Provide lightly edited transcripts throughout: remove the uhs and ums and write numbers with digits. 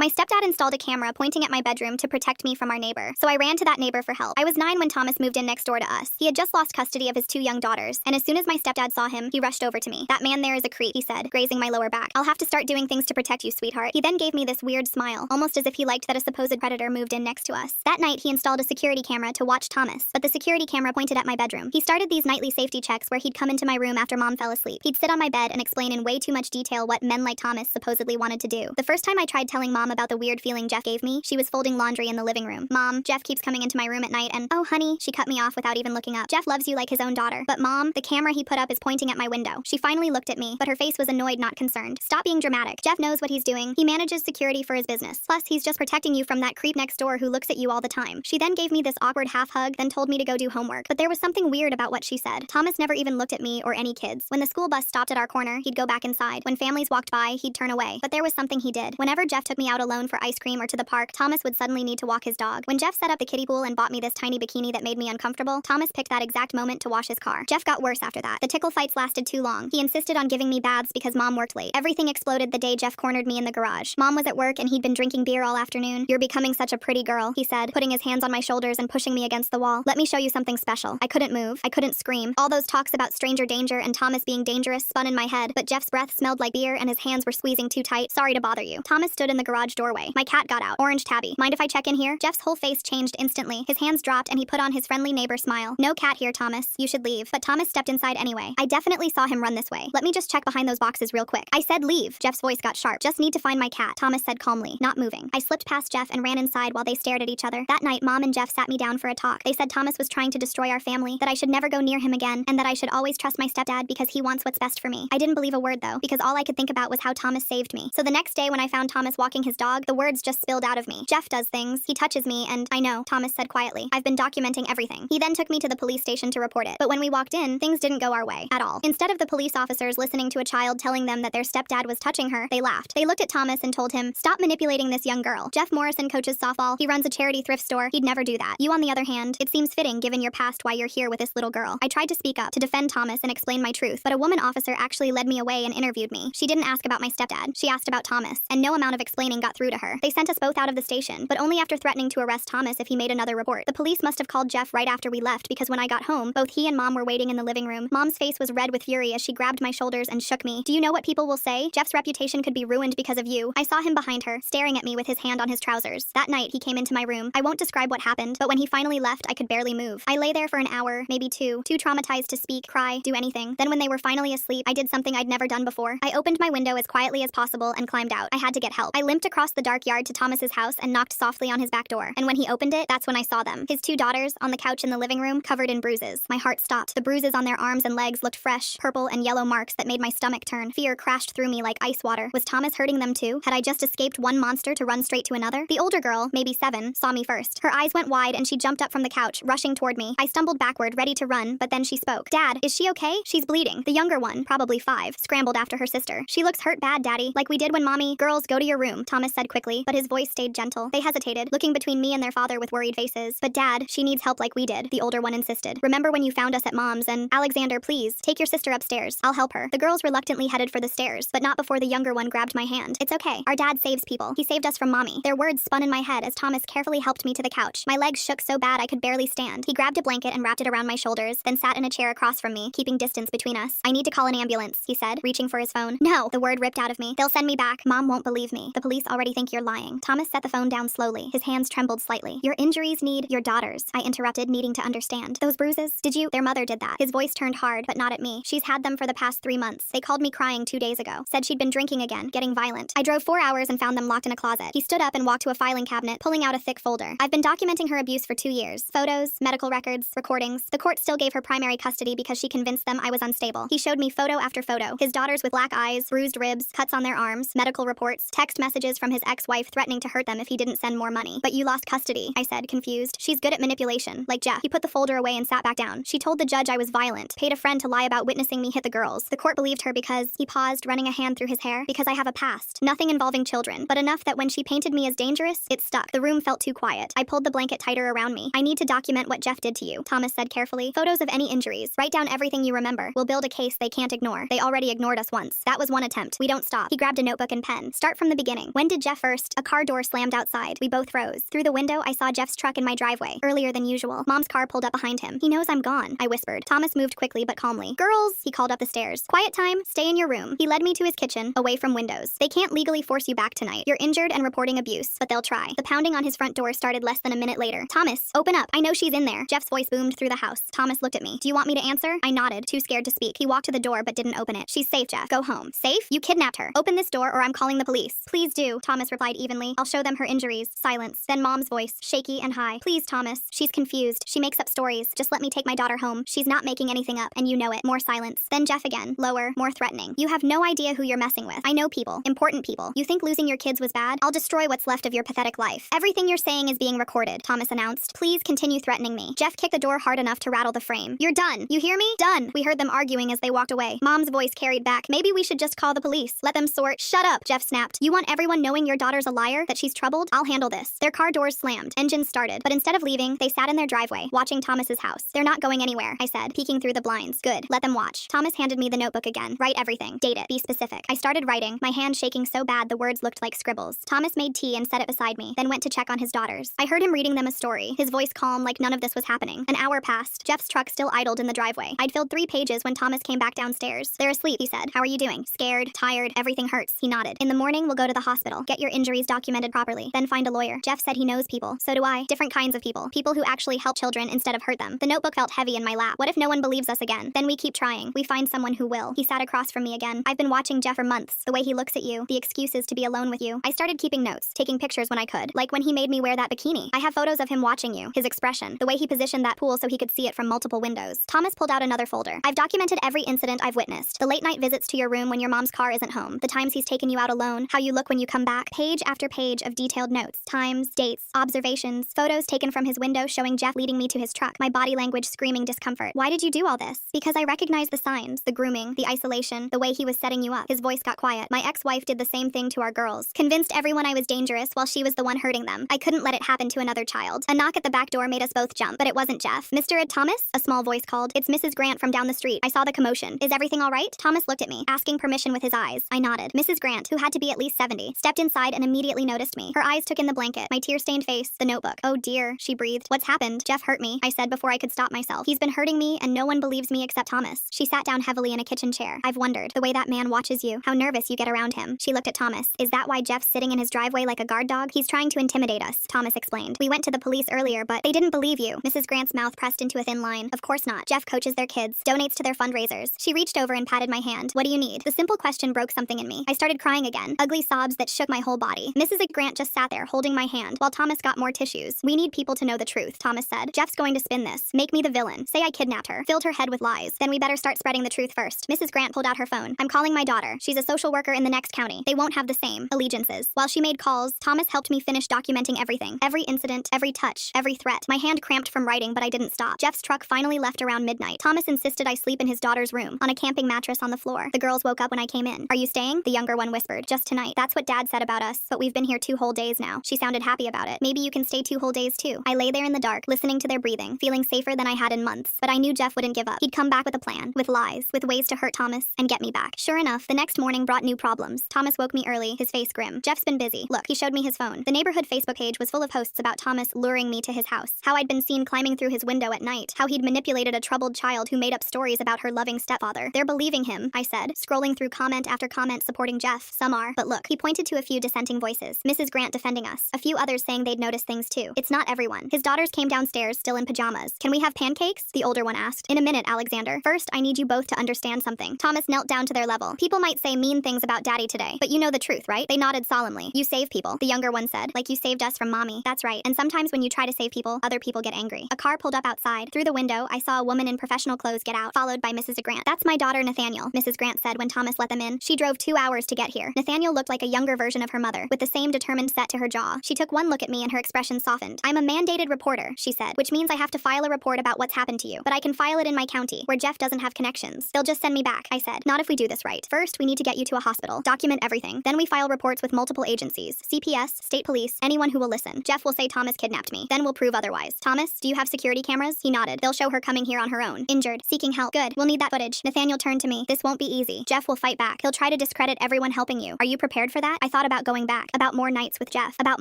My stepdad installed a camera pointing at my bedroom to protect me from our neighbor, so I ran to that neighbor for help. I was 9 when Thomas moved in next door to us. He had just lost custody of his 2 young daughters, and as soon as my stepdad saw him, he rushed over to me. "That man there is a creep," he said, grazing my lower back. "I'll have to start doing things to protect you, sweetheart." He then gave me this weird smile, almost as if he liked that a supposed predator moved in next to us. That night, he installed a security camera to watch Thomas, but the security camera pointed at my bedroom. He started these nightly safety checks where he'd come into my room after Mom fell asleep. He'd sit on my bed and explain in way too much detail what men like Thomas supposedly wanted to do. The first time I tried telling Mom about the weird feeling Jeff gave me, she was folding laundry in the living room. "Mom, Jeff keeps coming into my room at night and—" "Oh, honey," she cut me off without even looking up. "Jeff loves you like his own daughter." "But Mom, the camera he put up is pointing at my window." She finally looked at me, but her face was annoyed, not concerned. "Stop being dramatic. Jeff knows what he's doing. He manages security for his business. Plus, he's just protecting you from that creep next door who looks at you all the time." She then gave me this awkward half hug, then told me to go do homework. But there was something weird about what she said. Thomas never even looked at me or any kids. When the school bus stopped at our corner, he'd go back inside. When families walked by, he'd turn away. But there was something he did. Whenever Jeff took me out alone for ice cream or to the park, Thomas would suddenly need to walk his dog. When Jeff set up the kiddie pool and bought me this tiny bikini that made me uncomfortable, Thomas picked that exact moment to wash his car. Jeff got worse after that. The tickle fights lasted too long. He insisted on giving me baths because Mom worked late. Everything exploded the day Jeff cornered me in the garage. Mom was at work and he'd been drinking beer all afternoon. "You're becoming such a pretty girl," he said, putting his hands on my shoulders and pushing me against the wall. "Let me show you something special." I couldn't move. I couldn't scream. All those talks about stranger danger and Thomas being dangerous spun in my head, but Jeff's breath smelled like beer and his hands were squeezing too tight. "Sorry to bother you." Thomas stood in the garage doorway. My cat got out. "Orange tabby. Mind if I check in here?" Jeff's whole face changed instantly. His hands dropped and he put on his friendly neighbor smile. "No cat here, Thomas. You should leave." But Thomas stepped inside anyway. "I definitely saw him run this way. Let me just check behind those boxes real quick." I said leave. Jeff's voice got sharp. "Just need to find my cat," Thomas said calmly, not moving. I slipped past Jeff and ran inside while they stared at each other. That night, Mom and Jeff sat me down for a talk. They said Thomas was trying to destroy our family, that I should never go near him again, and that I should always trust my stepdad because he wants what's best for me. I didn't believe a word though, because all I could think about was how Thomas saved me. So the next day when I found Thomas walking his dog, the words just spilled out of me. "Jeff does things. He touches me and—" "I know," Thomas said quietly. "I've been documenting everything." He then took me to the police station to report it. But when we walked in, things didn't go our way at all. Instead of the police officers listening to a child telling them that their stepdad was touching her, they laughed. They looked at Thomas and told him, "Stop manipulating this young girl. Jeff Morrison coaches softball. He runs a charity thrift store. He'd never do that. You, on the other hand, it seems fitting given your past why you're here with this little girl." I tried to speak up, to defend Thomas and explain my truth, but a woman officer actually led me away and interviewed me. She didn't ask about my stepdad. She asked about Thomas, and no amount of explaining got through to her. They sent us both out of the station, but only after threatening to arrest Thomas if he made another report. The police must have called Jeff right after we left because when I got home, both he and Mom were waiting in the living room. Mom's face was red with fury as she grabbed my shoulders and shook me. "Do you know what people will say? Jeff's reputation could be ruined because of you." I saw him behind her, staring at me with his hand on his trousers. That night, he came into my room. I won't describe what happened, but when he finally left, I could barely move. I lay there for an hour, maybe two, too traumatized to speak, cry, do anything. Then when they were finally asleep, I did something I'd never done before. I opened my window as quietly as possible and climbed out. I had to get help. I limped across the dark yard to Thomas's house and knocked softly on his back door. And when he opened it, that's when I saw them. His 2 daughters, on the couch in the living room, covered in bruises. My heart stopped. The bruises on their arms and legs looked fresh, purple and yellow marks that made my stomach turn. Fear crashed through me like ice water. Was Thomas hurting them too? Had I just escaped one monster to run straight to another? The older girl, maybe 7, saw me first. Her eyes went wide and she jumped up from the couch, rushing toward me. I stumbled backward, ready to run, but then she spoke. "Dad, is she okay? She's bleeding." The younger one, probably 5, scrambled after her sister. "She looks hurt bad, Daddy, like we did when Mommy—" "Girls, go to your room," Thomas said quickly, but his voice stayed gentle. They hesitated, looking between me and their father with worried faces. "But Dad, she needs help like we did," the older one insisted. "Remember when you found us at Mom's and—" "Alexander, please, take your sister upstairs. I'll help her." The girls reluctantly headed for the stairs, but not before the younger one grabbed my hand. "It's okay. Our dad saves people. He saved us from Mommy." Their words spun in my head as Thomas carefully helped me to the couch. My legs shook so bad I could barely stand. He grabbed a blanket and wrapped it around my shoulders, then sat in a chair across from me, keeping distance between us. "I need to call an ambulance," he said, reaching for his phone. "No!" The word ripped out of me. "They'll send me back. Mom won't believe me. The police already think you're lying." Thomas set the phone down slowly. His hands trembled slightly. "Your injuries need your daughters," I interrupted, needing to understand. "Those bruises? Did you—" "Their mother did that." His voice turned hard, but not at me. "She's had them for the past 3 months. They called me crying 2 days ago. Said she'd been drinking again, getting violent. I drove 4 hours and found them locked in a closet." He stood up and walked to a filing cabinet, pulling out a thick folder. "I've been documenting her abuse for 2 years. Photos, medical records, recordings. The court still gave her primary custody because she convinced them I was unstable." He showed me photo after photo. His daughters with black eyes, bruised ribs, cuts on their arms, medical reports, text messages from his ex-wife threatening to hurt them if he didn't send more money. "But you lost custody," I said, confused. "She's good at manipulation, like Jeff." He put the folder away and sat back down. "She told the judge I was violent, paid a friend to lie about witnessing me hit the girls. The court believed her because—" He paused, running a hand through his hair. "Because I have a past. Nothing involving children, but enough that when she painted me as dangerous, it stuck." The room felt too quiet. I pulled the blanket tighter around me. "I need to document what Jeff did to you," Thomas said carefully. "Photos of any injuries. Write down everything you remember. We'll build a case they can't ignore. They already ignored us once. That was one attempt. We don't stop." He grabbed a notebook and pen. "Start from the beginning. When did Jeff first? A car door slammed outside. We both froze. Through the window, I saw Jeff's truck in my driveway, earlier than usual. Mom's car pulled up behind him. He knows I'm gone, I whispered. Thomas moved quickly but calmly. Girls, he called up the stairs. Quiet time, stay in your room. He led me to his kitchen, away from windows. They can't legally force you back tonight. You're injured and reporting abuse, but they'll try. The pounding on his front door started less than a minute later. Thomas, open up. I know she's in there. Jeff's voice boomed through the house. Thomas looked at me. Do you want me to answer? I nodded, too scared to speak. He walked to the door but didn't open it. She's safe, Jeff. Go home. Safe? You kidnapped her. Open this door or I'm calling the police. Please do, Thomas replied evenly. I'll show them her injuries. Silence. Then Mom's voice, shaky and high. Please, Thomas. She's confused. She makes up stories. Just let me take my daughter home. She's not making anything up, and you know it. More silence. Then Jeff again. Lower, more threatening. You have no idea who you're messing with. I know people. Important people. You think losing your kids was bad? I'll destroy what's left of your pathetic life. Everything you're saying is being recorded, Thomas announced. Please continue threatening me. Jeff kicked the door hard enough to rattle the frame. You're done. You hear me? Done. We heard them arguing as they walked away. Mom's voice carried back. Maybe we should just call the police. Let them sort. Shut up, Jeff snapped. You want everyone knowing your daughter's a liar? That she's troubled? I'll handle this. Their car doors slammed. Engines started. But instead of leaving, they sat in their driveway, watching Thomas's house. They're not going anywhere, I said, peeking through the blinds. Good. Let them watch. Thomas handed me the notebook again. Write everything. Date it. Be specific. I started writing, my hand shaking so bad the words looked like scribbles. Thomas made tea and set it beside me, then went to check on his daughters. I heard him reading them a story, his voice calm like none of this was happening. An hour passed. Jeff's truck still idled in the driveway. I'd filled 3 pages when Thomas came back downstairs. They're asleep, he said. How are you doing? Scared, tired, everything hurts. He nodded. In the morning, we'll go to the hospital. Get your injuries documented properly. Then find a lawyer. Jeff said he knows people. So do I. Different kinds of people. People who actually help children instead of hurt them. The notebook felt heavy in my lap. What if no one believes us again? Then we keep trying. We find someone who will. He sat across from me again. I've been watching Jeff for months. The way he looks at you. The excuses to be alone with you. I started keeping notes, taking pictures when I could. Like when he made me wear that bikini. I have photos of him watching you. His expression. The way he positioned that pool so he could see it from multiple windows. Thomas pulled out another folder. I've documented every incident I've witnessed. The late night visits to your room when your mom's car isn't home. The times he's taken you out alone. How you look when you come back. Page after page of detailed notes. Times, dates, observations, photos taken from his window showing Jeff leading me to his truck. My body language screaming discomfort. Why did you do all this? Because I recognized the signs. The grooming, the isolation, the way he was setting you up. His voice got quiet. My ex-wife did the same thing to our girls. Convinced everyone I was dangerous while she was the one hurting them. I couldn't let it happen to another child. A knock at the back door made us both jump, but it wasn't Jeff. Mr. Thomas? A small voice called. It's Mrs. Grant from down the street. I saw the commotion. Is everything all right? Thomas looked at me, asking permission with his eyes. I nodded. Mrs. Grant, who had to be at least 70, stepped inside and immediately noticed me. Her eyes took in the blanket, my tear-stained face, the notebook. Oh dear, she breathed. What's happened? Jeff hurt me, I said before I could stop myself. He's been hurting me and no one believes me except Thomas. She sat down heavily in a kitchen chair. I've wondered, the way that man watches you, how nervous you get around him. She looked at Thomas. Is that why Jeff's sitting in his driveway like a guard dog? He's trying to intimidate us, Thomas explained. We went to the police earlier, but they didn't believe you. Mrs. Grant's mouth pressed into a thin line. Of course not. Jeff coaches their kids, donates to their fundraisers. She reached over and patted my hand. What do you need? The simple question broke something in me. I started crying again. Ugly sobs that shook my whole body. Mrs. Grant just sat there, holding my hand, while Thomas got more tissues. We need people to know the truth, Thomas said. Jeff's going to spin this. Make me the villain. Say I kidnapped her. Filled her head with lies. Then we better start spreading the truth first. Mrs. Grant pulled out her phone. I'm calling my daughter. She's a social worker in the next county. They won't have the same allegiances. While she made calls, Thomas helped me finish documenting everything. Every incident, every touch, every threat. My hand cramped from writing, but I didn't stop. Jeff's truck finally left around midnight. Thomas insisted I sleep in his daughter's room, on a camping mattress on the floor. The girls woke up when I came in. Are you staying? The younger one whispered. Just tonight. That's what Dad said about us, but we've been here 2 whole days now. She sounded happy about it. Maybe you can stay 2 whole days too. I lay there in the dark, listening to their breathing, feeling safer than I had in months. But I knew Jeff wouldn't give up. He'd come back with a plan, with lies, with ways to hurt Thomas, and get me back. Sure enough, the next morning brought new problems. Thomas woke me early, his face grim. Jeff's been busy. Look, he showed me his phone. The neighborhood Facebook page was full of posts about Thomas luring me to his house. How I'd been seen climbing through his window at night. How he'd manipulated a troubled child who made up stories about her loving stepfather. They're believing him, I said, scrolling through comment after comment supporting Jeff. Some are. But look, he pointed to a few dissenting voices. Mrs. Grant defending us. A few others saying they'd noticed things too. It's not everyone. His daughters came downstairs still in pajamas. Can we have pancakes? The older one asked. In a minute, Alexander. First, I need you both to understand something. Thomas knelt down to their level. People might say mean things about Daddy today, but you know the truth, right? They nodded solemnly. You save people, the younger one said. Like you saved us from Mommy. That's right. And sometimes when you try to save people, other people get angry. A car pulled up outside. Through the window, I saw a woman in professional clothes get out, followed by Mrs. Grant. That's my daughter Nathaniel, Mrs. Grant said when Thomas let them in. She drove 2 hours to get here. Nathaniel looked like a younger version of her mother, with the same determined set to her jaw. She took one look at me and her expression softened. I'm a mandated reporter, she said, which means I have to file a report about what's happened to you. But I can file it in my county, where Jeff doesn't have connections. They'll just send me back, I said. Not if we do this right. First, we need to get you to a hospital. Document everything. Then we file reports with multiple agencies. CPS, state police, anyone who will listen. Jeff will say Thomas kidnapped me. Then we'll prove otherwise. Thomas, do you have security cameras? He nodded. They'll show her coming here on her own. Injured. Seeking help. Good. We'll need that footage. Nathaniel turned to me. This won't be easy. Jeff will fight back. He'll try to discredit everyone helping you. Are you prepared for that? I thought thought about going back, about more nights with Jeff, about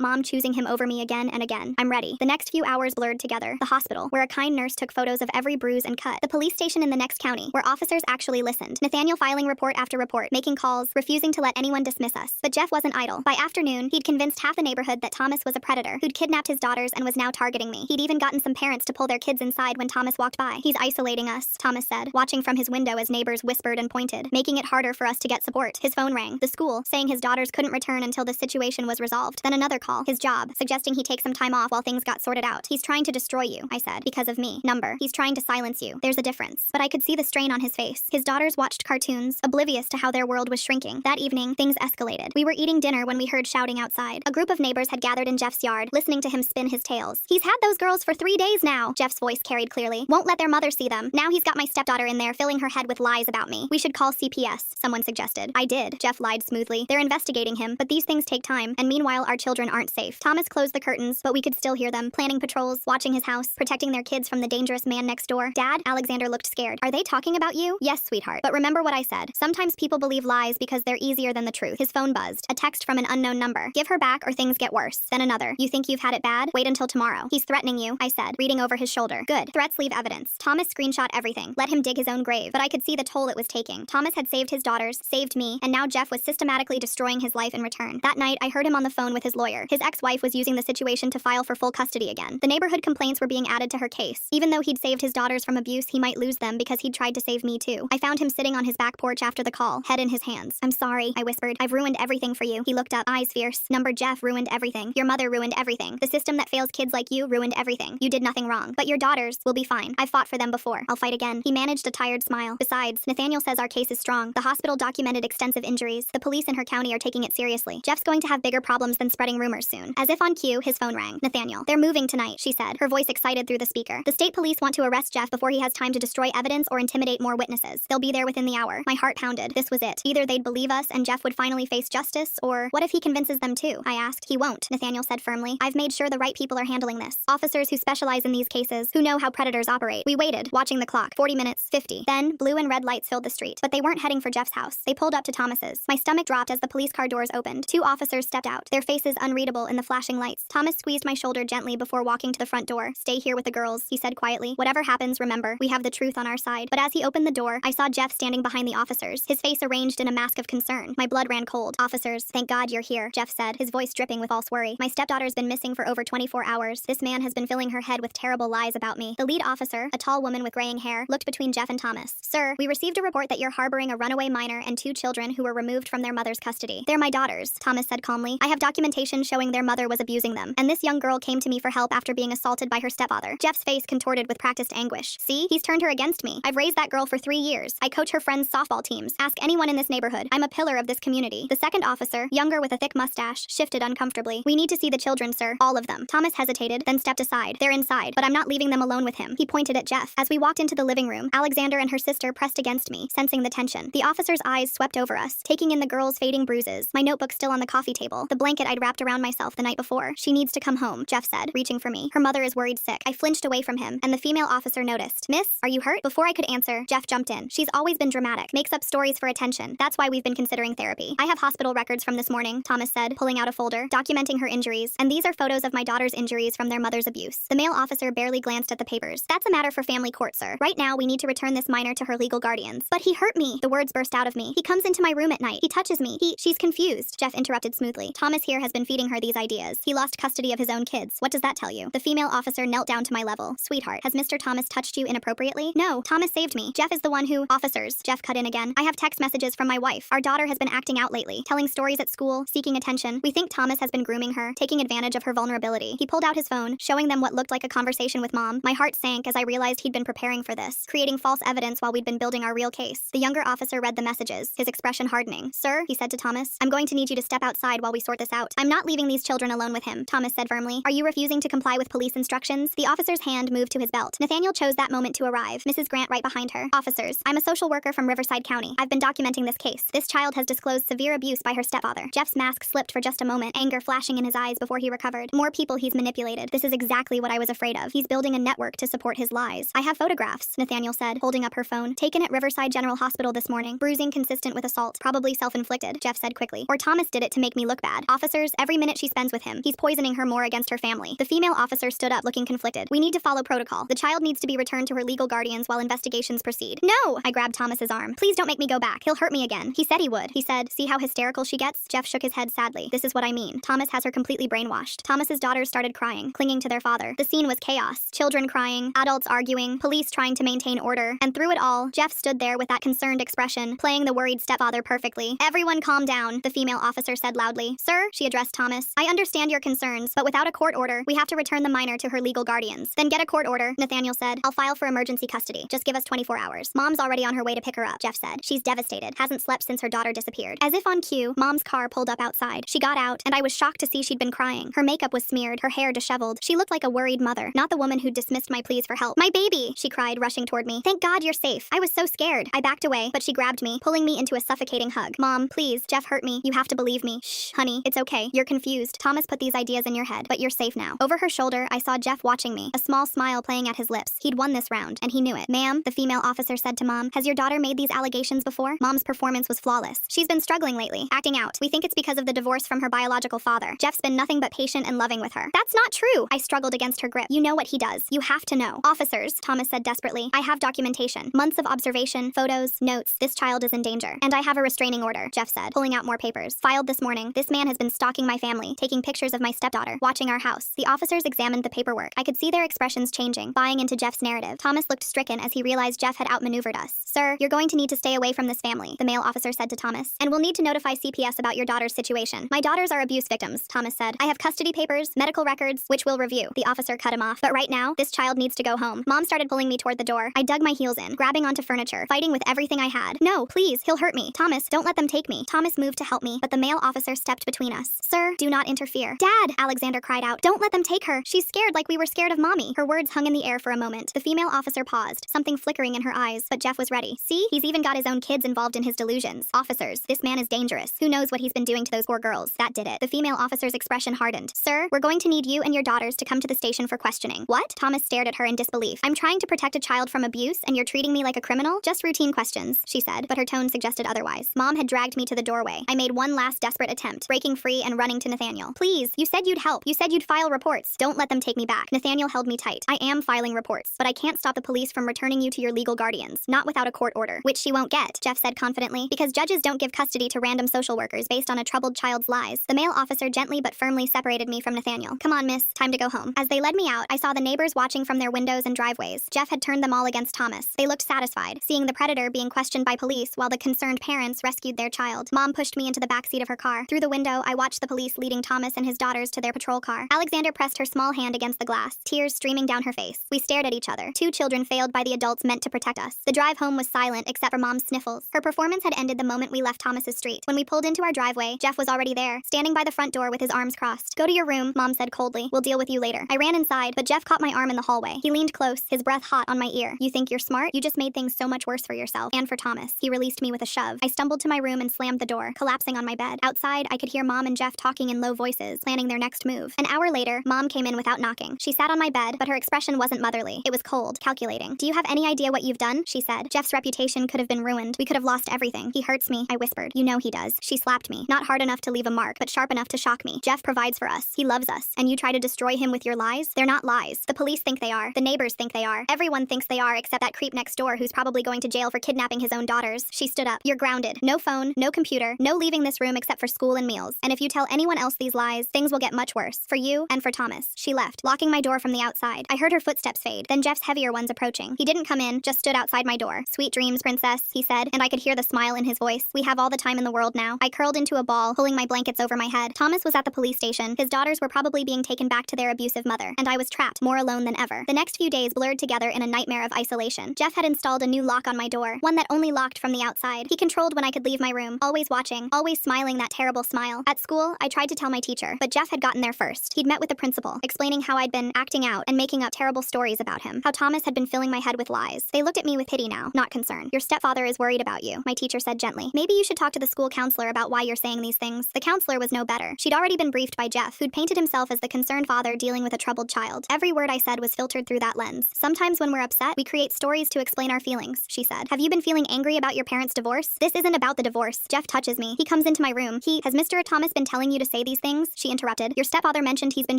mom choosing him over me again and again. I'm ready. The next few hours blurred together. The hospital, where a kind nurse took photos of every bruise and cut. The police station in the next county, where officers actually listened. Nathaniel filing report after report, making calls, refusing to let anyone dismiss us. But Jeff wasn't idle. By afternoon, he'd convinced half the neighborhood that Thomas was a predator who'd kidnapped his daughters and was now targeting me. He'd even gotten some parents to pull their kids inside when Thomas walked by. He's isolating us, Thomas said, watching from his window as neighbors whispered and pointed, making it harder for us to get support. His phone rang. The school, saying his daughters couldn't return until the situation was resolved. Then another call. His job, suggesting he take some time off while things got sorted out. He's trying to destroy you, I said, because of me. Number. He's trying to silence you. There's a difference. But I could see the strain on his face. His daughters watched cartoons, oblivious to how their world was shrinking. That evening, things escalated. We were eating dinner when we heard shouting outside. A group of neighbors had gathered in Jeff's yard, listening to him spin his tales. He's had those girls for 3 days now, Jeff's voice carried clearly. Won't let their mother see them. Now he's got my stepdaughter in there filling her head with lies about me. We should call CPS, someone suggested. I did, Jeff lied smoothly. They're investigating him, but these things take time, and meanwhile our children aren't safe. Thomas closed the curtains, but we could still hear them, planning patrols, watching his house, protecting their kids from the dangerous man next door. Dad, Alexander looked scared. Are they talking about you? Yes, sweetheart. But remember what I said. Sometimes people believe lies because they're easier than the truth. His phone buzzed. A text from an unknown number. Give her back or things get worse. Then another. You think you've had it bad? Wait until tomorrow. He's threatening you, I said, reading over his shoulder. Good. Threats leave evidence. Thomas screenshot everything. Let him dig his own grave. But I could see the toll it was taking. Thomas had saved his daughters, saved me, and now Jeff was systematically destroying his life in return. That night, I heard him on the phone with his lawyer. His ex-wife was using the situation to file for full custody again. The neighborhood complaints were being added to her case. Even though he'd saved his daughters from abuse, he might lose them because he'd tried to save me too. I found him sitting on his back porch after the call, head in his hands. I'm sorry, I whispered. I've ruined everything for you. He looked up, eyes fierce. Number Jeff ruined everything. Your mother ruined everything. The system that fails kids like you ruined everything. You did nothing wrong. But your daughters will be fine. I've fought for them before. I'll fight again. He managed a tired smile. Besides, Nathaniel says our case is strong. The hospital documented extensive injuries. The police in her county are taking it seriously. Jeff's going to have bigger problems than spreading rumors soon. As if on cue, his phone rang. Nathaniel. They're moving tonight, she said, her voice excited through the speaker. The state police want to arrest Jeff before he has time to destroy evidence or intimidate more witnesses. They'll be there within the hour. My heart pounded. This was it. Either they'd believe us and Jeff would finally face justice, or what if he convinces them too? I asked. He won't, Nathaniel said firmly. I've made sure the right people are handling this. Officers who specialize in these cases, who know how predators operate. We waited, watching the clock. 40 minutes, 50. Then, blue and red lights filled the street. But they weren't heading for Jeff's house. They pulled up to Thomas's. My stomach dropped as the police car doors opened. 2 officers stepped out, their faces unreadable in the flashing lights. Thomas squeezed my shoulder gently before walking to the front door. Stay here with the girls, he said quietly. Whatever happens, remember, we have the truth on our side. But as he opened the door, I saw Jeff standing behind the officers, his face arranged in a mask of concern. My blood ran cold. Officers, thank God you're here, Jeff said, his voice dripping with false worry. My stepdaughter's been missing for over 24 hours. This man has been filling her head with terrible lies about me. The lead officer, a tall woman with graying hair, looked between Jeff and Thomas. Sir, we received a report that you're harboring a runaway minor and 2 children who were removed from their mother's custody. They're my daughters, Thomas said calmly. I have documentation showing their mother was abusing them, and this young girl came to me for help after being assaulted by her stepfather. Jeff's face contorted with practiced anguish. See, he's turned her against me. I've raised that girl for 3 years. I coach her friends' softball teams. Ask anyone in this neighborhood. I'm a pillar of this community. The second officer, younger with a thick mustache, shifted uncomfortably. We need to see the children, sir. All of them. Thomas hesitated, then stepped aside. They're inside, but I'm not leaving them alone with him. He pointed at Jeff. As we walked into the living room, Alexander and her sister pressed against me, sensing the tension. The officer's eyes swept over us, taking in the girl's fading bruises. My notebook still on the coffee table, the blanket I'd wrapped around myself the night before. She needs to come home, Jeff said, reaching for me. Her mother is worried sick. I flinched away from him, and the female officer noticed. Miss, are you hurt? Before I could answer, Jeff jumped in. She's always been dramatic, makes up stories for attention. That's why we've been considering therapy. I have hospital records from this morning, Thomas said, pulling out a folder, documenting her injuries, and these are photos of my daughter's injuries from their mother's abuse. The male officer barely glanced at the papers. That's a matter for family court, sir. Right now, we need to return this minor to her legal guardians. But he hurt me. The words burst out of me. He comes into my room at night. He touches me. She's confused. Jeff interrupted smoothly. Thomas here has been feeding her these ideas. He lost custody of his own kids. What does that tell you? The female officer knelt down to my level. Sweetheart, has Mr. Thomas touched you inappropriately? No, Thomas saved me. Jeff is the one who— Officers, Jeff cut in again. I have text messages from my wife. Our daughter has been acting out lately, telling stories at school, seeking attention. We think Thomas has been grooming her, taking advantage of her vulnerability. He pulled out his phone, showing them what looked like a conversation with Mom. My heart sank as I realized he'd been preparing for this, creating false evidence while we'd been building our real case. The younger officer read the messages, his expression hardening. Sir, he said to Thomas, I'm going to need you to step outside while we sort this out. I'm not leaving these children alone with him, Thomas said firmly. Are you refusing to comply with police instructions? The officer's hand moved to his belt. Nathaniel chose that moment to arrive, Mrs. Grant right behind her. Officers, I'm a social worker from Riverside County. I've been documenting this case. This child has disclosed severe abuse by her stepfather. Jeff's mask slipped for just a moment, anger flashing in his eyes before he recovered. More people he's manipulated. This is exactly what I was afraid of. He's building a network to support his lies. I have photographs, Nathaniel said, holding up her phone. Taken at Riverside General Hospital this morning. Bruising consistent with assault. Probably self-inflicted, Jeff said quickly. Or Thomas did it to make me look bad. Officers, every minute she spends with him, he's poisoning her more against her family. The female officer stood up looking conflicted. We need to follow protocol. The child needs to be returned to her legal guardians while investigations proceed. No! I grabbed Thomas's arm. Please don't make me go back. He'll hurt me again. He said he would. He said, see how hysterical she gets? Jeff shook his head sadly. This is what I mean. Thomas has her completely brainwashed. Thomas's daughters started crying, clinging to their father. The scene was chaos. Children crying, adults arguing, police trying to maintain order. And through it all, Jeff stood there with that concerned expression, playing the worried stepfather perfectly. Everyone calm down, the female officer said loudly. Sir, she addressed Thomas, I understand your concerns, but without a court order, we have to return the minor to her legal guardians. Then get a court order, Nathaniel said. I'll file for emergency custody. Just give us 24 hours. Mom's already on her way to pick her up, Jeff said. She's devastated, hasn't slept since her daughter disappeared. As if on cue, Mom's car pulled up outside. She got out, and I was shocked to see she'd been crying. Her makeup was smeared, her hair disheveled. She looked like a worried mother, not the woman who dismissed my pleas for help. My baby, she cried, rushing toward me. Thank God you're safe. I was so scared. I backed away, but she grabbed me, pulling me into a suffocating hug. Mom, please, Jeff hurt me. You have to believe me. Shh, honey, it's okay. You're confused. Thomas put these ideas in your head, but you're safe now. Over her shoulder, I saw Jeff watching me, a small smile playing at his lips. He'd won this round, and he knew it. Ma'am, the female officer said to Mom, has your daughter made these allegations before? Mom's performance was flawless. She's been struggling lately, acting out. We think it's because of the divorce from her biological father. Jeff's been nothing but patient and loving with her. That's not true. I struggled against her grip. You know what he does. You have to know. Officers, Thomas said desperately, I have documentation. Months of observation, photos, notes. This child is in danger. And I have a restraining order, Jeff said, pulling out more papers. Filed this morning. This man has been stalking my family, taking pictures of my stepdaughter, watching our house. The officers examined the paperwork. I could see their expressions changing, buying into Jeff's narrative. Thomas looked stricken as he realized Jeff had outmaneuvered us. Sir, you're going to need to stay away from this family, the male officer said to Thomas, and we'll need to notify CPS about your daughter's situation. My daughters are abuse victims, Thomas said. I have custody papers, medical records, which we'll review. The officer cut him off. But right now, this child needs to go home. Mom started pulling me toward the door. I dug my heels in, grabbing onto furniture, fighting with everything I had. No, please, he'll hurt me. Thomas, don't let them take me. Thomas moved to help me, but the male officer stepped between us. Sir, do not interfere. Dad, Alexander cried out. Don't let them take her. She's scared like we were scared of Mommy. Her words hung in the air for a moment. The female officer paused, something flickering in her eyes, but Jeff was ready. See, he's even got his own kids involved in his delusions. Officers, this man is dangerous. Who knows what he's been doing to those poor girls? That did it. The female officer's expression hardened. Sir, we're going to need you and your daughters to come to the station for questioning. What? Thomas stared at her in disbelief. I'm trying to protect a child from abuse, and you're treating me like a criminal? Just routine questions, she said, but her tone suggested otherwise. Mom had dragged me to the doorway. I made one last desperate attempt, breaking free and running to Nathaniel. Please, you said you'd help. You said you'd file reports. Don't let them take me back. Nathaniel held me tight. I am filing reports, but I can't stop the police from returning you to your legal guardians, not without a court order, which she won't get, Jeff said confidently, because judges don't give custody to random social workers based on a troubled child's lies. The male officer gently but firmly separated me from Nathaniel. Come on, miss, time to go home. As they led me out, I saw the neighbors watching from their windows and driveways. Jeff had turned them all against Thomas. They looked satisfied, seeing the predator being questioned by police while the concerned parents rescued their child. Mom pushed me into the backseat of her car. Through the window, I watched the police leading Thomas and his daughters to their patrol car. Alexander pressed her small hand against the glass, tears streaming down her face. We stared at each other. Two children failed by the adults meant to protect us. The drive home was silent except for Mom's sniffles. Her performance had ended the moment we left Thomas's street. When we pulled into our driveway, Jeff was already there, standing by the front door with his arms crossed. Go to your room, Mom said coldly. We'll deal with you later. I ran inside, but Jeff caught my arm in the hallway. He leaned close, his breath hot on my ear. You think you're smart? You just made things so much worse for yourself. And for Thomas. He released me with a shove. I stumbled to my room and slammed the door, collapsing on my bed. Outside, I could hear Mom and Jeff talking in low voices, planning their next move. An hour later, Mom came in without knocking. She sat on my bed, but her expression wasn't motherly. It was cold, calculating. Do you have any idea what you've done? She said. Jeff's reputation could have been ruined. We could have lost everything. He hurts me, I whispered. You know he does. She slapped me. Not hard enough to leave a mark, but sharp enough to shock me. Jeff provides for us. He loves us. And you try to destroy him with your lies? They're not lies. The police think they are. The neighbors think they are. Everyone thinks they are except that creep next door who's probably going to jail for kidnapping his own daughters. She stood up. You're grounded. No phone, no computer, no leaving this room except for school and meals. And if you tell anyone else these lies, things will get much worse. For you and for Thomas. She left, locking my door from the outside. I heard her footsteps fade, then Jeff's heavier ones approaching. He didn't come in, just stood outside my door. Sweet dreams, princess, he said, and I could hear the smile in his voice. We have all the time in the world now. I curled into a ball, pulling my blankets over my head. Thomas was at the police station. His daughters were probably being taken back to their abusive mother, and I was trapped, more alone than ever. The next few days blurred together in a nightmare of isolation. Jeff had installed a new lock on my door, one that only locked from the outside. He controlled when I could leave my room, always watching, always smiling that terrible smile. At school, I tried to tell my teacher, but Jeff had gotten there first. He'd met with the principal, explaining how I'd been acting out and making up terrible stories about him, how Thomas had been filling my head with lies. They looked at me with pity now, not concern. Your stepfather is worried about you, my teacher said gently. Maybe you should talk to the school counselor about why you're saying these things. The counselor was no better. She'd already been briefed by Jeff, who'd painted himself as the concerned father dealing with a troubled child. Every word I said was filtered through that lens. Sometimes when we're upset, we create stories to explain our feelings, she said. Have you been feeling angry about your parents' divorce? This isn't about the divorce. Jeff touches me. He comes into to my room. Has Mr. Thomas been telling you to say these things? She interrupted. Your stepfather mentioned he's been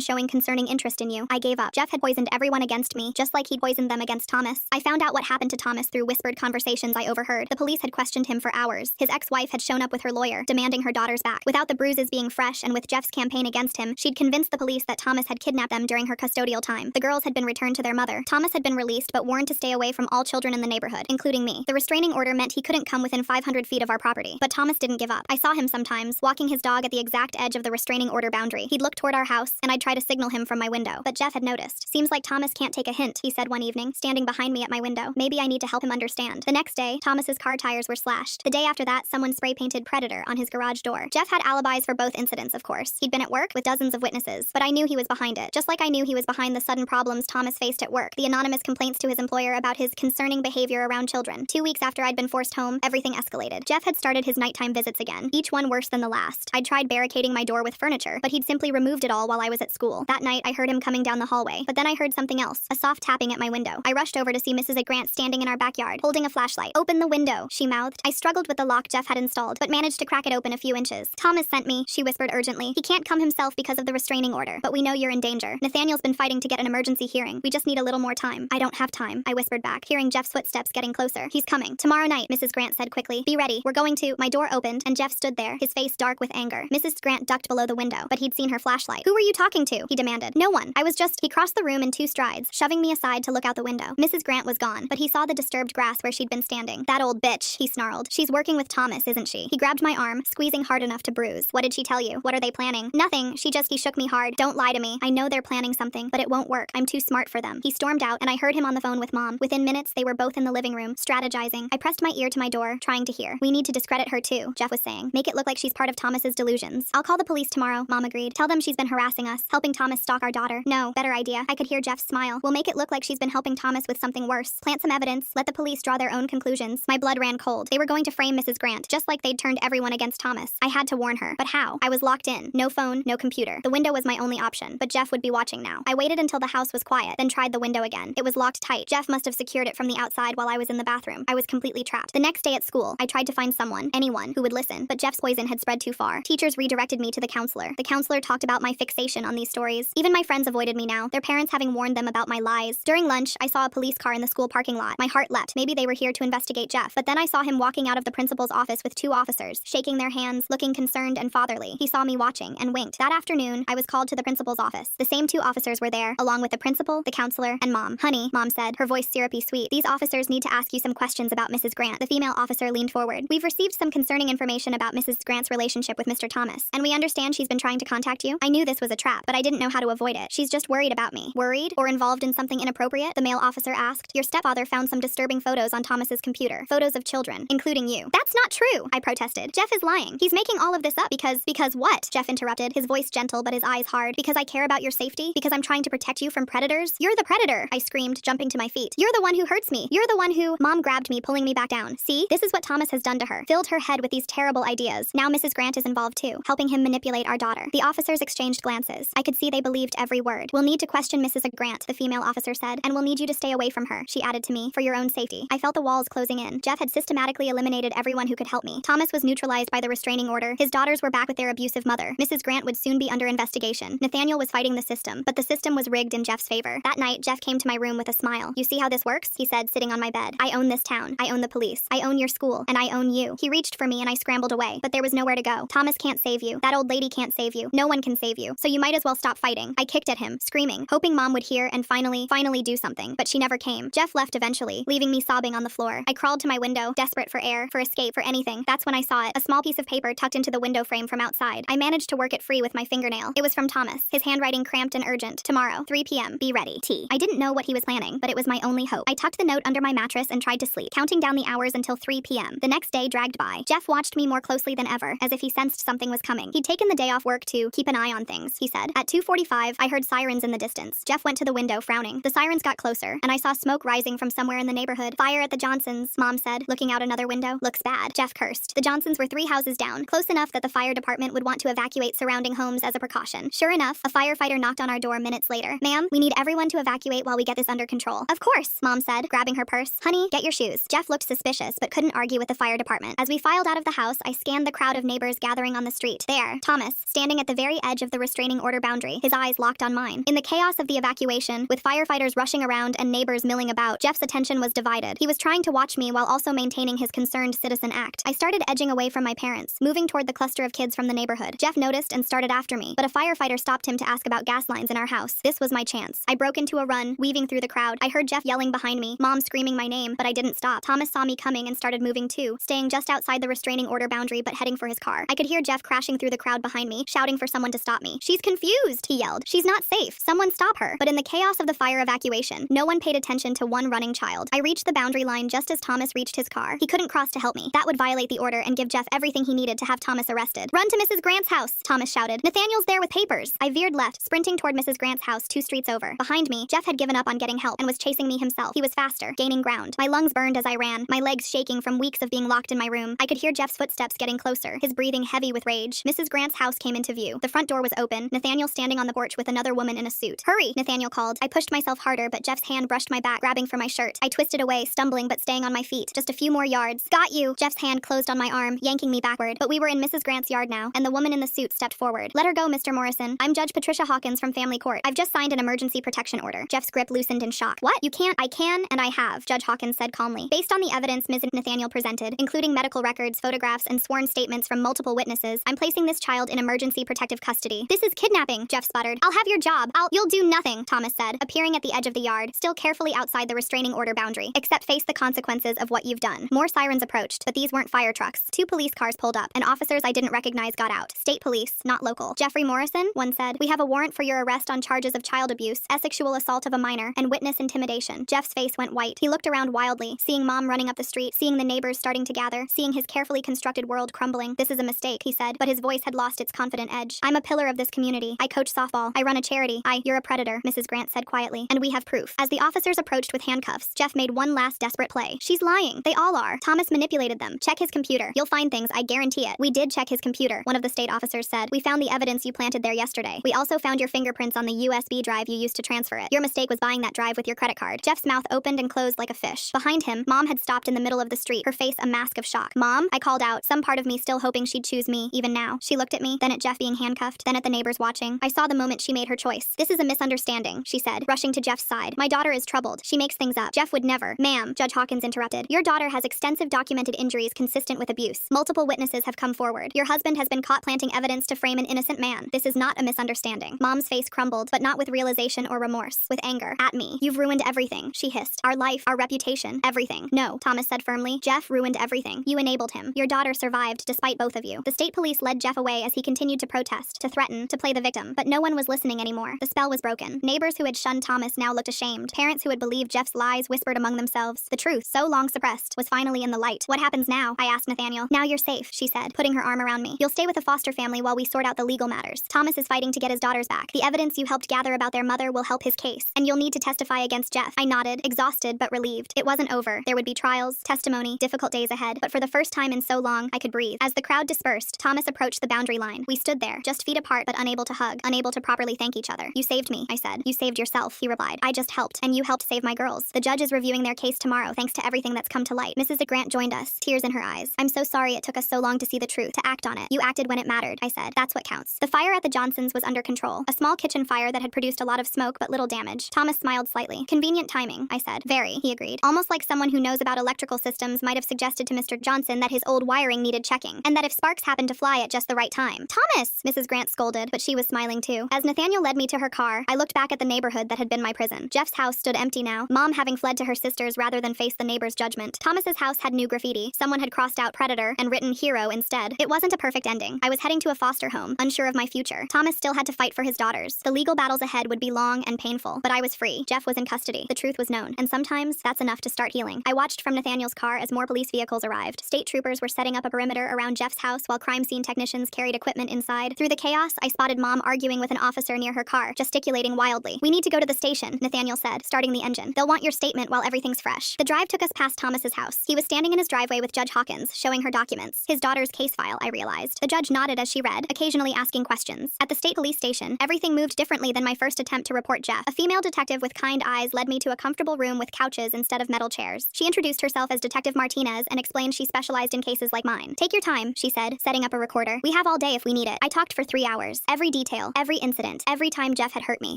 showing concerning interest in you. I gave up. Jeff had poisoned everyone against me, just like he'd poisoned them against Thomas. I found out what happened to Thomas through whispered conversations I overheard. The police had questioned him for hours. His ex-wife had shown up with her lawyer, demanding her daughters back. Without the bruises being fresh and with Jeff's campaign against him, she'd convinced the police that Thomas had kidnapped them during her custodial time. The girls had been returned to their mother. Thomas had been released but warned to stay away from all children in the neighborhood, including me. The restraining order meant he couldn't come within 500 feet of our property. But Thomas didn't give up. I saw him sometimes, walking his dog at the exact edge of the restraining order boundary. He'd look toward our house, and I'd try to signal him from my window. But Jeff had noticed. Seems like Thomas can't take a hint, he said one evening, standing behind me at my window. Maybe I need to help him understand. The next day, Thomas's car tires were slashed. The day after that, someone spray-painted Predator on his garage door. Jeff had alibis for both incidents, of course. He'd been at work with dozens of witnesses, but I knew he was behind it. Just like I knew he was behind the sudden problems Thomas faced at work, the anonymous complaints to his employer about his concerning behavior around children. 2 weeks after I'd been forced home, everything escalated. Jeff had started his nighttime visits again, each one worse than the last. I'd tried barricading my door with furniture, but he'd simply removed it all while I was at school. That night, I heard him coming down the hallway, but then I heard something else, a soft tapping at my window. I rushed over to see Mrs. Grant standing in our backyard, holding a flashlight. "Open the window," she mouthed. I struggled with the lock Jeff had installed, but managed to crack it open a few inches. "Thomas sent me," she whispered urgently. "He can't come himself because of the restraining order, but we know you're in danger. Nathaniel's been fighting to get an emergency hearing. We just need a little more time." "I don't have time," I whispered back, hearing Jeff's footsteps getting closer. "He's coming. Tomorrow night," Mrs. Grant said quickly. "Be ready. We're going to—" My door opened, and Jeff stood there, his face dark with anger. Mrs. Grant ducked below the window, but he'd seen her flashlight. "Who were you talking to?" he demanded. "No one. I was just—" He crossed the room in 2 strides, shoving me aside to look out the window. Mrs. Grant was gone, but he saw the disturbed grass where she'd been standing. "That old bitch," he snarled. "She's working with Thomas, isn't she?" He grabbed my arm, squeezing hard enough to bruise. "What did she tell you? What are they planning?" "Nothing. He shook me hard. "Don't lie to me. I know they're planning something, but it won't work. I'm too smart for them." He stormed out, and I heard him on the phone with Mom. Within minutes, they were both in the living room, strategizing. I pressed my ear to my door, trying to hear. "We need to discredit her too," Jeff was saying. "Make it look like she's part of Thomas's delusions." "I'll call the police tomorrow," Mom agreed. "Tell them she's been harassing us, helping Thomas stalk our daughter." "No, better idea." I could hear Jeff smile. "We'll make it look like she's been helping Thomas with something worse. Plant some evidence, let the police draw their own conclusions." My blood ran cold. They were going to frame Mrs. Grant, just like they'd turned everyone against Thomas. I had to warn her. But how? I was locked in. No phone, no computer. The window was my only option, but Jeff would be watching now. I waited until the house was quiet, then tried the window again. It was locked tight. Jeff must have secured it from the outside while I was in the bathroom. I was completely trapped. The next day at school, I tried to find someone, anyone, who would listen, but Jeff's poison had spread too far. Teachers redirected me to the counselor. The counselor talked about my fixation on these stories. Even my friends avoided me now, their parents having warned them about my lies. During lunch, I saw a police car in the school parking lot. My heart leapt. Maybe they were here to investigate Jeff, but then I saw him walking out of the principal's office with 2 officers, shaking their hands, looking concerned and fatherly. He saw me watching and winked. That afternoon, I was called to the principal's office. The same 2 officers were there, along with the principal, the counselor, and Mom. "Honey," Mom said, her voice syrupy sweet, "these officers need to ask you some questions about Mrs. Grant." The female officer leaned forward. "We've received some concerning information about Mrs. Grant's relationship with Mr. Thomas, and we understand she's been trying to contact you. I knew this was a trap, but I didn't know how to avoid it. She's just worried about me." "Worried? Or involved in something inappropriate?" the male officer asked. "Your stepfather found some disturbing photos on Thomas's computer. Photos of children, including you." "That's not true," I protested. "Jeff is lying. He's making all of this up because what?" Jeff interrupted, his voice gentle but his eyes hard. "Because I care about your safety? Because I'm trying to protect you from predators?" "You're the predator," I screamed, jumping to my feet. "You're the one who hurts me. You're the one who—" Mom grabbed me, pulling me back down. "See? This is what Thomas has done to her. Filled her head with these terrible ideas. Now Mrs. Grant is involved too, helping him manipulate our daughter." The officers exchanged glances. I could see they believed every word. "We'll need to question Mrs. Grant," the female officer said, "and we'll need you to stay away from her," she added to me, "for your own safety." I felt the walls closing in. Jeff had systematically eliminated everyone who could help me. Thomas was neutralized by the restraining order. His daughters were back with their abusive mother. Mrs. Grant would soon be under investigation. Nathaniel was fighting the system, but the system was rigged in Jeff's favor. That night, Jeff came to my room with a smile. "You see how this works?" he said, sitting on my bed. "I own this town. I own the police. I own your school. And I own you." He reached for me and I scrambled away, but there was nowhere to go. "Thomas can't save you. That old lady can't save you. No one can save you. So you might as well stop fighting." I kicked at him, screaming, hoping Mom would hear and finally do something, but she never came. Jeff left eventually, leaving me sobbing on the floor. I crawled to my window, desperate for air, for escape, for anything. That's when I saw it, a small piece of paper tucked into the window frame from outside. I managed to work it free with my fingernail. It was from Thomas, his handwriting cramped and urgent. "Tomorrow, 3 p.m. Be ready. T." I didn't know what he was planning, but it was my only hope. I tucked the note under my mattress and tried to sleep, counting down the hours until 3 p.m. The next day dragged by. Jeff watched me more closely than ever, as if he sensed something was coming. He'd taken the day off work to keep an eye on things, he said. At 2:45, I heard sirens in the distance. Jeff went to the window, frowning. The sirens got closer, and I saw smoke rising from somewhere in the neighborhood. "Fire at the Johnsons," Mom said, looking out another window. "Looks bad." Jeff cursed. The Johnsons were 3 houses down, close enough that the fire department would want to evacuate surrounding homes as a precaution. Sure enough, a firefighter knocked on our door minutes later. "Ma'am, we need everyone to evacuate while we get this under control." "Of course," Mom said, grabbing her purse. "Honey, get your shoes." Jeff looked suspicious, but couldn't argue with the fire department. As we filed out of the house, I scanned scanned the crowd of neighbors gathering on the street. There, Thomas, standing at the very edge of the restraining order boundary, his eyes locked on mine. In the chaos of the evacuation, with firefighters rushing around and neighbors milling about, Jeff's attention was divided. He was trying to watch me while also maintaining his concerned citizen act. I started edging away from my parents, moving toward the cluster of kids from the neighborhood. Jeff noticed and started after me, but a firefighter stopped him to ask about gas lines in our house. This was my chance. I broke into a run, weaving through the crowd. I heard Jeff yelling behind me, Mom screaming my name, but I didn't stop. Thomas saw me coming and started moving too, staying just outside the restraining order boundary but heading for his car. I could hear Jeff crashing through the crowd behind me, shouting for someone to stop me. She's confused, he yelled. She's not safe. Someone stop her. But in the chaos of the fire evacuation, no one paid attention to one running child. I reached the boundary line just as Thomas reached his car. He couldn't cross to help me. That would violate the order and give Jeff everything he needed to have Thomas arrested. Run to Mrs. Grant's house, Thomas shouted. Nathaniel's there with papers. I veered left, sprinting toward Mrs. Grant's house 2 streets over. Behind me, Jeff had given up on getting help and was chasing me himself. He was faster, gaining ground. My lungs burned as I ran, my legs shaking from weeks of being locked in my room. I could hear Jeff's footsteps getting closer, his breathing heavy with rage. Mrs. Grant's house came into view. The front door was open, Nathaniel standing on the porch with another woman in a suit. Hurry, Nathaniel called. I pushed myself harder, but Jeff's hand brushed my back, grabbing for my shirt. I twisted away, stumbling but staying on my feet. Just a few more yards. Got you! Jeff's hand closed on my arm, yanking me backward. But we were in Mrs. Grant's yard now, and the woman in the suit stepped forward. Let her go, Mr. Morrison. I'm Judge Patricia Hawkins from Family Court. I've just signed an emergency protection order. Jeff's grip loosened in shock. What? You can't? I can, and I have, Judge Hawkins said calmly. Based on the evidence Ms. Nathaniel presented, including medical records, photographs, and sworn statements from multiple witnesses, I'm placing this child in emergency protective custody. This is kidnapping, Jeff sputtered. I'll have your job. You'll do nothing, Thomas said, appearing at the edge of the yard, still carefully outside the restraining order boundary, except face the consequences of what you've done. More sirens approached, but these weren't fire trucks. 2 police cars pulled up, and officers I didn't recognize got out. State police, not local. Jeffrey Morrison, one said, we have a warrant for your arrest on charges of child abuse, sexual assault of a minor, and witness intimidation. Jeff's face went white. He looked around wildly, seeing Mom running up the street, seeing the neighbors starting to gather, seeing his carefully constructed world crumbling. This is a mistake, he said, but his voice had lost its confident edge. I'm a pillar of this community. I coach softball. I run a charity. You're a predator, Mrs. Grant said quietly, and we have proof. As the officers approached with handcuffs, Jeff made one last desperate play. She's lying. They all are. Thomas manipulated them. Check his computer. You'll find things, I guarantee it. We did check his computer, one of the state officers said. We found the evidence you planted there yesterday. We also found your fingerprints on the USB drive you used to transfer it. Your mistake was buying that drive with your credit card. Jeff's mouth opened and closed like a fish. Behind him, Mom had stopped in the middle of the street, her face a mask of shock. Mom? I called out, some part of me still hoping she'd choose me, even now. She looked at me, then at Jeff being handcuffed, then at the neighbors watching. I saw the moment she made her choice. This is a misunderstanding, she said, rushing to Jeff's side. My daughter is troubled. She makes things up. Jeff would never. Ma'am, Judge Hawkins interrupted. Your daughter has extensive documented injuries consistent with abuse. Multiple witnesses have come forward. Your husband has been caught planting evidence to frame an innocent man. This is not a misunderstanding. Mom's face crumbled, but not with realization or remorse, with anger. At me. You've ruined everything, she hissed. Our life, our reputation, everything. No, Thomas said firmly. Jeff ruined everything. You enabled him. Your daughter survived despite both of you. The state police led Jeff away as he continued to protest, to threaten, to play the victim, but no one was listening anymore. The spell was broken. Neighbors who had shunned Thomas now looked ashamed. Parents who had believed Jeff's lies whispered among themselves. The truth, so long suppressed, was finally in the light. What happens now? I asked Nathaniel. Now you're safe, she said, putting her arm around me. You'll stay with the foster family while we sort out the legal matters. Thomas is fighting to get his daughters back. The evidence you helped gather about their mother will help his case, and you'll need to testify against Jeff. I nodded, exhausted but relieved. It wasn't over. There would be trials, testimony, difficult days ahead, but for the first time in so long, I could breathe. As the crowd dispersed, Thomas approached the boundary line. We stood there, just feet apart but unable to hug, unable to properly thank each other. You saved me, I said. You saved yourself, he replied. I just helped, and you helped save my girls. The judge is reviewing their case tomorrow thanks to everything that's come to light. Mrs. Grant joined us, tears in her eyes. I'm so sorry it took us so long to see the truth, to act on it. You acted when it mattered, I said. That's what counts. The fire at the Johnsons was under control, a small kitchen fire that had produced a lot of smoke but little damage. Thomas smiled slightly. Convenient timing, I said. Very, he agreed. Almost like someone who knows about electrical systems might have suggested to Mr. Johnson that his old wiring needed checking, and that if sparks happened to fly at just the right time. Thomas! Mrs. Grant scolded, but she was smiling too. As Nathaniel led me to her car, I looked back at the neighborhood that had been my prison. Jeff's house stood empty now, Mom having fled to her sister's rather than face the neighbor's judgment. Thomas's house had new graffiti. Someone had crossed out predator and written hero instead. It wasn't a perfect ending. I was heading to a foster home, unsure of my future. Thomas still had to fight for his daughters. The legal battles ahead would be long and painful, but I was free. Jeff was in custody. The truth was known, and sometimes that's enough to start healing. I watched from Nathaniel's car as more police vehicles arrived. State troopers were setting up a perimeter around Jeff's house while crime scene technicians carried equipment inside. Through the chaos, I spotted Mom arguing with an officer near her car, gesticulating wildly. We need to go to the station, Nathaniel said, starting the engine. They'll want your statement while everything's fresh. The drive took us past Thomas's house. He was standing in his driveway with Judge Hawkins, showing her documents. His daughter's case file, I realized. The judge nodded as she read, occasionally asking questions. At the state police station, everything moved differently than my first attempt to report Jeff. A female detective with kind eyes led me to a comfortable room with couches instead of metal chairs. She introduced herself as Detective Martinez and explained she specialized in cases like mine. Take Take your time, she said, setting up a recorder. We have all day if we need it. I talked for 3 hours. Every detail, every incident, every time Jeff had hurt me.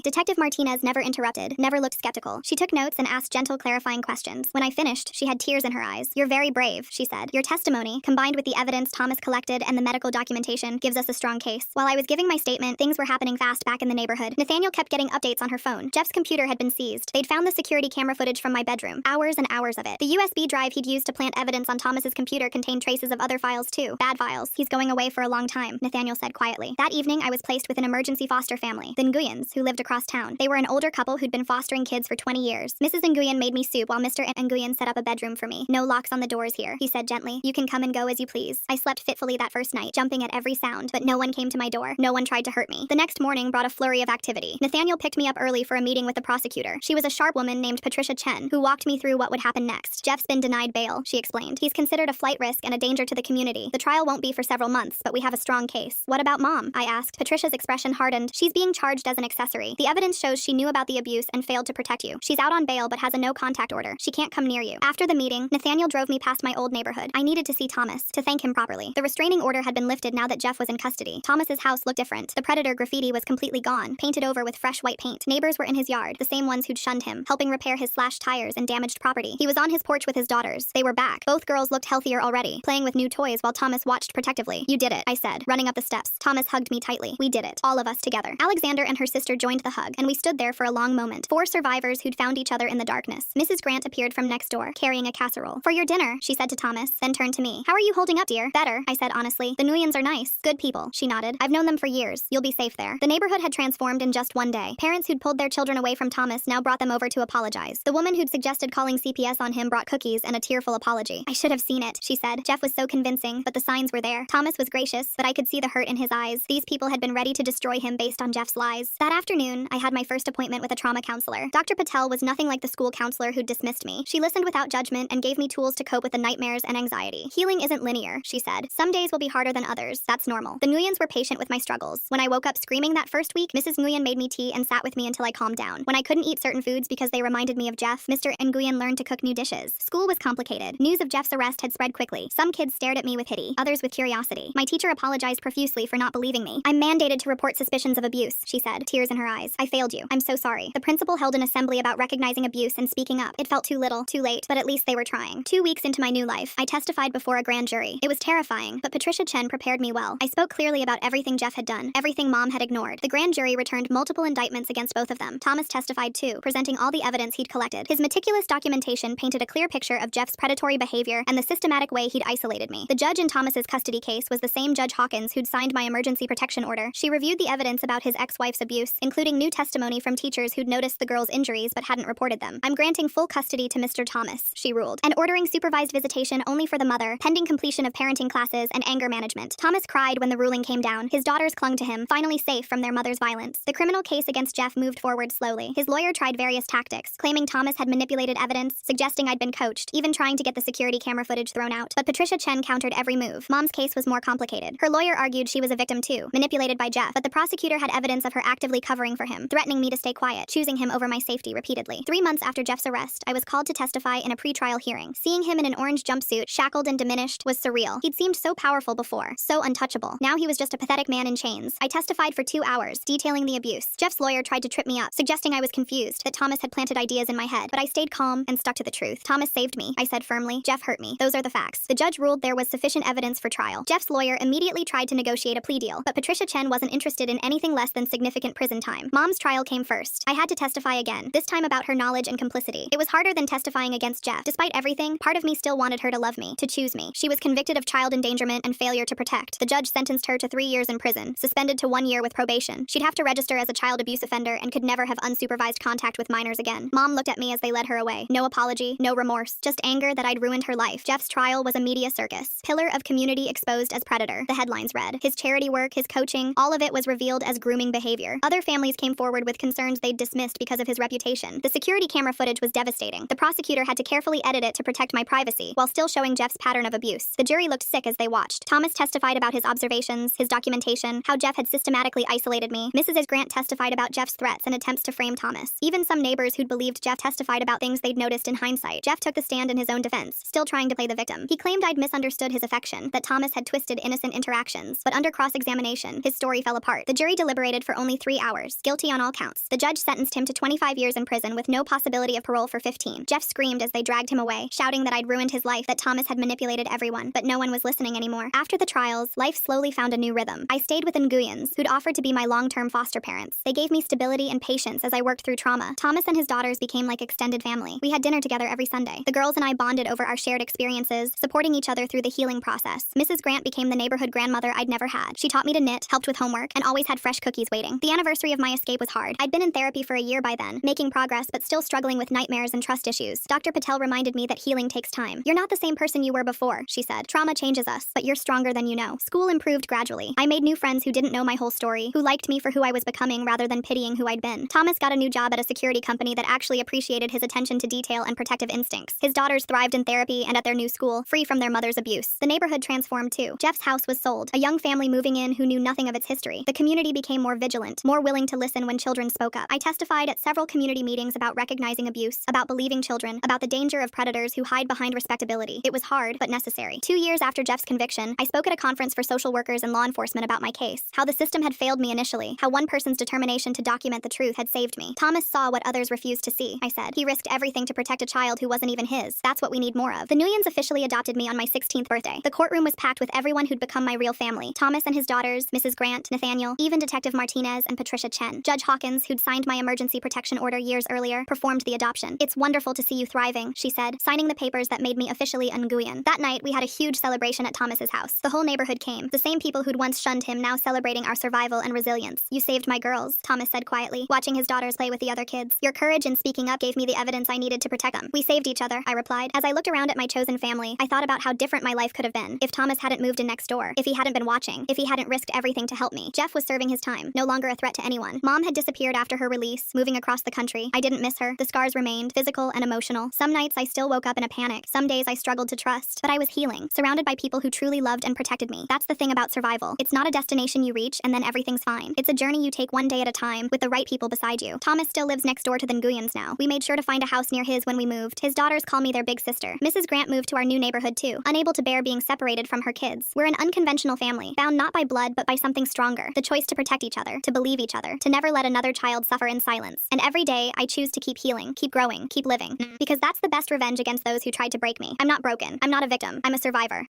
Detective Martinez never interrupted, never looked skeptical. She took notes and asked gentle, clarifying questions. When I finished, she had tears in her eyes. You're very brave, she said. Your testimony, combined with the evidence Thomas collected and the medical documentation, gives us a strong case. While I was giving my statement, things were happening fast back in the neighborhood. Nathaniel kept getting updates on her phone. Jeff's computer had been seized. They'd found the security camera footage from my bedroom. Hours and hours of it. The USB drive he'd used to plant evidence on Thomas's computer contained traces of other files too. Bad files. He's going away for a long time, Nathaniel said quietly. That evening, I was placed with an emergency foster family, the Nguyens, who lived across town. They were an older couple who'd been fostering kids for 20 years. Mrs. Nguyen made me soup while Mr. Nguyen set up a bedroom for me. No locks on the doors here, he said gently. You can come and go as you please. I slept fitfully that first night, jumping at every sound, but no one came to my door. No one tried to hurt me. The next morning brought a flurry of activity. Nathaniel picked me up early for a meeting with the prosecutor. She was a sharp woman named Patricia Chen, who walked me through what would happen next. Jeff's been denied bail, she explained. He's considered a flight risk and a danger to the community. The trial won't be for several months, but we have a strong case. What about Mom? I asked. Patricia's expression hardened. She's being charged as an accessory. The evidence shows she knew about the abuse and failed to protect you. She's out on bail but has a no-contact order. She can't come near you. After the meeting, Nathaniel drove me past my old neighborhood. I needed to see Thomas, to thank him properly. The restraining order had been lifted now that Jeff was in custody. Thomas's house looked different. The predator graffiti was completely gone, painted over with fresh white paint. Neighbors were in his yard, the same ones who'd shunned him, helping repair his slashed tires and damaged property. He was on his porch with his daughters. They were back. Both girls looked healthier already, playing with new toys while Thomas watched protectively. You did it, I said, running up the steps. Thomas hugged me tightly. We did it. All of us together. Alexander and her sister joined the hug, and we stood there for a long moment. 4 survivors who'd found each other in the darkness. Mrs. Grant appeared from next door, carrying a casserole. For your dinner, she said to Thomas, then turned to me. How are you holding up, dear? Better, I said honestly. The Nguyens are nice. Good people, she nodded. I've known them for years. You'll be safe there. The neighborhood had transformed in just one day. Parents who'd pulled their children away from Thomas now brought them over to apologize. The woman who'd suggested calling CPS on him brought cookies and a tearful apology. I should have seen it, she said. Jeff was so convincing, but the signs were there. Thomas was gracious, but I could see the hurt in his eyes. These people had been ready to destroy him based on Jeff's lies. That afternoon, I had my first appointment with a trauma counselor. Dr. Patel was nothing like the school counselor who'd dismissed me. She listened without judgment and gave me tools to cope with the nightmares and anxiety. Healing isn't linear, she said. Some days will be harder than others. That's normal. The Nguyens were patient with my struggles. When I woke up screaming that first week, Mrs. Nguyen made me tea and sat with me until I calmed down. When I couldn't eat certain foods because they reminded me of Jeff, Mr. Nguyen learned to cook new dishes. School was complicated. News of Jeff's arrest had spread quickly. Some kids stared at me with pity, others with curiosity. My teacher apologized profusely for not believing me. I'm mandated to report suspicions of abuse, she said, tears in her eyes. I failed you. I'm so sorry. The principal held an assembly about recognizing abuse and speaking up. It felt too little, too late, but at least they were trying. 2 weeks into my new life, I testified before a grand jury. It was terrifying, but Patricia Chen prepared me well. I spoke clearly about everything Jeff had done, everything Mom had ignored. The grand jury returned multiple indictments against both of them. Thomas testified too, presenting all the evidence he'd collected. His meticulous documentation painted a clear picture of Jeff's predatory behavior and the systematic way he'd isolated me. The judge in Thomas's custody case was the same Judge Hawkins who'd signed my emergency protection order. She reviewed the evidence about his ex-wife's abuse, including new testimony from teachers who'd noticed the girl's injuries but hadn't reported them. I'm granting full custody to Mr. Thomas, she ruled, and ordering supervised visitation only for the mother, pending completion of parenting classes and anger management. Thomas cried when the ruling came down. His daughters clung to him, finally safe from their mother's violence. The criminal case against Jeff moved forward slowly. His lawyer tried various tactics, claiming Thomas had manipulated evidence, suggesting I'd been coached, even trying to get the security camera footage thrown out. But Patricia Chen countered every move. Mom's case was more complicated. Her lawyer argued she was a victim too, manipulated by Jeff, but the prosecutor had evidence of her actively covering for him, threatening me to stay quiet, choosing him over my safety repeatedly. 3 months after Jeff's arrest, I was called to testify in a pretrial hearing. Seeing him in an orange jumpsuit, shackled and diminished, was surreal. He'd seemed so powerful before, so untouchable. Now he was just a pathetic man in chains. I testified for 2 hours, detailing the abuse. Jeff's lawyer tried to trip me up, suggesting I was confused, that Thomas had planted ideas in my head, but I stayed calm and stuck to the truth. Thomas saved me, I said firmly. Jeff hurt me. Those are the facts. The judge ruled there was sufficient evidence for trial. Jeff's lawyer immediately tried to negotiate a plea deal, but Patricia Chen wasn't interested in anything less than significant prison time. Mom's trial came first. I had to testify again, this time about her knowledge and complicity. It was harder than testifying against Jeff. Despite everything, part of me still wanted her to love me, to choose me. She was convicted of child endangerment and failure to protect. The judge sentenced her to 3 years in prison, suspended to 1 year with probation. She'd have to register as a child abuse offender and could never have unsupervised contact with minors again. Mom looked at me as they led her away. No apology, no remorse, just anger that I'd ruined her life. Jeff's trial was a media circus. Pillar of community exposed as predator, the headlines read. His charity work, his coaching, all of it was revealed as grooming behavior. Other families came forward with concerns they'd dismissed because of his reputation. The security camera footage was devastating. The prosecutor had to carefully edit it to protect my privacy, while still showing Jeff's pattern of abuse. The jury looked sick as they watched. Thomas testified about his observations, his documentation, how Jeff had systematically isolated me. Mrs. Grant testified about Jeff's threats and attempts to frame Thomas. Even some neighbors who'd believed Jeff testified about things they'd noticed in hindsight. Jeff took the stand in his own defense, still trying to play the victim. He claimed I'd misunderstood his affection, that Thomas had twisted innocent interactions. But under cross-examination, his story fell apart. The jury deliberated for only 3 hours, guilty on all counts. The judge sentenced him to 25 years in prison with no possibility of parole for 15. Jeff screamed as they dragged him away, shouting that I'd ruined his life, that Thomas had manipulated everyone, but no one was listening anymore. After the trials, life slowly found a new rhythm. I stayed with Nguyens, who'd offered to be my long-term foster parents. They gave me stability and patience as I worked through trauma. Thomas and his daughters became like extended family. We had dinner together every Sunday. The girls and I bonded over our shared experiences, supporting each other through the healing process. Mrs. Grant became the neighborhood grandmother I'd never had. She taught me to knit, helped with homework, and always had fresh cookies waiting. The anniversary of my escape was hard. I'd been in therapy for a year by then, making progress but still struggling with nightmares and trust issues. Dr. Patel reminded me that healing takes time. You're not the same person you were before, she said. Trauma changes us, but you're stronger than you know. School improved gradually. I made new friends who didn't know my whole story, who liked me for who I was becoming rather than pitying who I'd been. Thomas got a new job at a security company that actually appreciated his attention to detail and protective instincts. His daughters thrived in therapy and at their new school, free from their mother's abuse. The neighborhood transformed too. Jeff's house was sold, a young family moving in who knew nothing of its history. The community became more vigilant, more willing to listen when children spoke up. I testified at several community meetings about recognizing abuse, about believing children, about the danger of predators who hide behind respectability. It was hard, but necessary. 2 years after Jeff's conviction, I spoke at a conference for social workers and law enforcement about my case, how the system had failed me initially, how one person's determination to document the truth had saved me. Thomas saw what others refused to see, I said. He risked everything to protect a child who wasn't even his. That's what we need more of. The Nguyens officially adopted me on my 16th birthday. The courtroom was packed with everyone who'd become my real family. Thomas and his daughters, Mrs. Grant, Nathaniel, even Detective Martinez and Patricia Chen. Judge Hawkins, who'd signed my emergency protection order years earlier, performed the adoption. It's wonderful to see you thriving, she said, signing the papers that made me officially a Nguyen. That night, we had a huge celebration at Thomas's house. The whole neighborhood came. The same people who'd once shunned him now celebrating our survival and resilience. You saved my girls, Thomas said quietly, watching his daughters play with the other kids. Your courage in speaking up gave me the evidence I needed to protect them. We saved each other, I replied. As I looked around at my chosen family, I thought about how different my life could have been if Thomas hadn't moved in next door, if he hadn't been watching, if he hadn't risked everything to help me. Jeff was serving his time, no longer a threat to anyone. Mom had disappeared after her release, moving across the country. I didn't miss her. The scars remained, physical and emotional. Some nights I still woke up in a panic. Some days I struggled to trust. But I was healing, surrounded by people who truly loved and protected me. That's the thing about survival. It's not a destination you reach and then everything's fine. It's a journey you take one day at a time, with the right people beside you. Thomas still lives next door to the Nguyens now. We made sure to find a house near his when we moved. His daughters call me their big sister. Mrs. Grant moved to our new neighborhood too, unable to bear being separated from her kids. We're an unconventional family, bound not by blood but by something stronger. The choice to protect each other, to believe each other, to never let another child suffer in silence. And every day, I choose to keep healing, keep growing, keep living. Because that's the best revenge against those who tried to break me. I'm not broken. I'm not a victim. I'm a survivor.